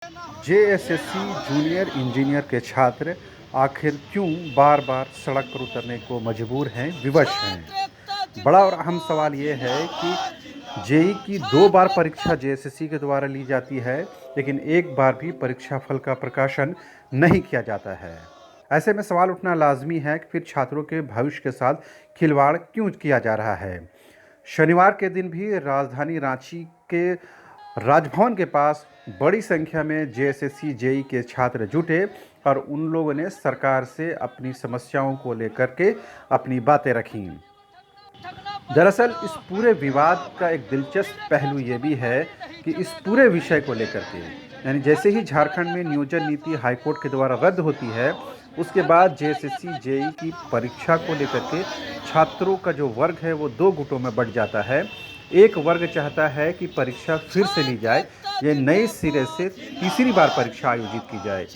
JSSC junior engineer के छात्र आखिर क्यों बार बार सड़क पर उतरने को मजबूर हैं, विवश हैं। बड़ा और अहम सवाल ये है कि जेई की 2 बार परीक्षा जेएसएससी के द्वारा ली जाती है, लेकिन एक बार भी परीक्षा फल का प्रकाशन नहीं किया जाता है। ऐसे में सवाल उठना लाजमी है कि फिर छात्रों के भविष्य के साथ खिलवाड़ क्यों किया जा रहा है। शनिवार के दिन भी राजधानी रांची के राजभवन के पास बड़ी संख्या में जेएसएससी जेई के छात्र जुटे और उन लोगों ने सरकार से अपनी समस्याओं को लेकर के अपनी बातें रखीं। दरअसल इस पूरे विवाद का एक दिलचस्प पहलू ये भी है कि इस पूरे विषय को लेकर के यानी जैसे ही झारखंड में नियोजन नीति हाईकोर्ट के द्वारा रद्द होती है, उसके बाद जेएसएससी जेई की परीक्षा को लेकर के छात्रों का जो वर्ग है वो 2 गुटों में बंट जाता है। एक वर्ग चाहता है कि परीक्षा फिर से ली जाए, ये नए सिरे से तीसरी बार परीक्षा आयोजित की जाए,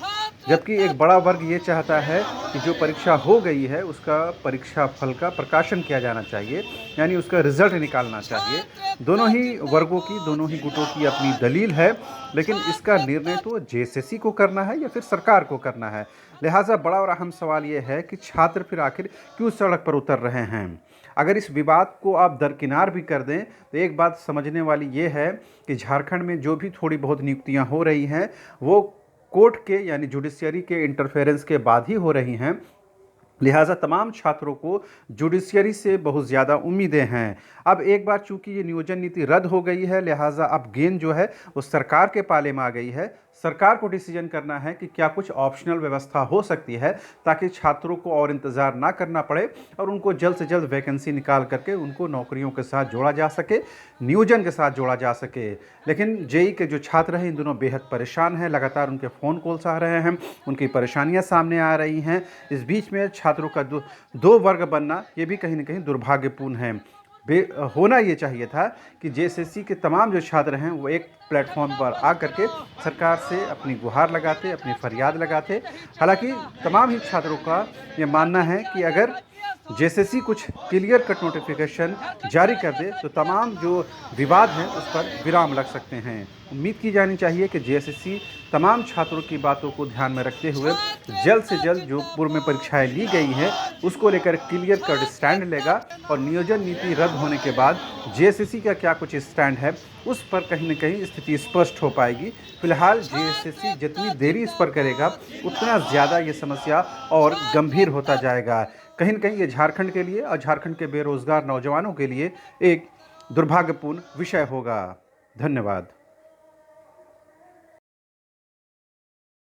जबकि एक बड़ा वर्ग ये चाहता है कि जो परीक्षा हो गई है उसका परीक्षा फल का प्रकाशन किया जाना चाहिए, यानी उसका रिजल्ट निकालना चाहिए। दोनों ही वर्गों की, दोनों ही गुटों की अपनी दलील है, लेकिन इसका निर्णय तो जेएसएससी को करना है या फिर सरकार को करना है। लिहाजा बड़ा और अहम सवाल ये है कि छात्र फिर आखिर क्यों सड़क पर उतर रहे हैं। अगर इस विवाद को आप दरकिनार भी कर दें तो एक बात समझने वाली ये है कि झारखंड में जो भी थोड़ी बहुत नियुक्तियां हो रही हैं वो कोर्ट के यानी जुडिशियरी के इंटरफेरेंस के बाद ही हो रही हैं। लिहाजा तमाम छात्रों को जुडिशियरी से बहुत ज़्यादा उम्मीदें हैं। अब एक बार चूंकि ये नियोजन नीति रद्द हो गई है, लिहाजा अब गेंद जो है वो सरकार के पाले में आ गई है। सरकार को डिसीजन करना है कि क्या कुछ ऑप्शनल व्यवस्था हो सकती है ताकि छात्रों को और इंतज़ार ना करना पड़े और उनको जल्द से जल्द वैकेंसी निकाल करके उनको नौकरियों के साथ जोड़ा जा सके, नियोजन के साथ जोड़ा जा सके। लेकिन जेई के जो छात्र हैं इन दोनों बेहद परेशान हैं, लगातार उनके फ़ोन कॉल्स आ रहे हैं, उनकी परेशानियां सामने आ रही हैं। इस बीच में छात्रों का दो वर्ग बनना ये भी कहीं ना कहीं दुर्भाग्यपूर्ण है। होना ये चाहिए था कि जेएसएससी के तमाम जो छात्र हैं वो एक प्लेटफॉर्म पर आ करके सरकार से अपनी गुहार लगाते, अपनी फरियाद लगाते। हालांकि तमाम ही छात्रों का ये मानना है कि अगर जेएसएससी कुछ क्लियर कट नोटिफिकेशन जारी कर दे तो तमाम जो विवाद हैं उस पर विराम लग सकते हैं। उम्मीद की जानी चाहिए कि जेएसएससी तमाम छात्रों की बातों को ध्यान में रखते हुए जल्द से जल्द जो पूर्व में परीक्षाएं ली गई हैं उसको लेकर क्लियर कट स्टैंड लेगा और नियोजन नीति रद्द होने के बाद जेएसएससी का क्या कुछ स्टैंड है उस पर कहीं न कहीं स्थिति स्पष्ट हो पाएगी। फिलहाल जेएसएससी जितनी देरी इस पर करेगा उतना ज़्यादा ये समस्या और गंभीर होता जाएगा। कहीं न कहीं ये झारखंड के लिए और झारखंड के बेरोजगार नौजवानों के लिए एक दुर्भाग्यपूर्ण विषय होगा। धन्यवाद।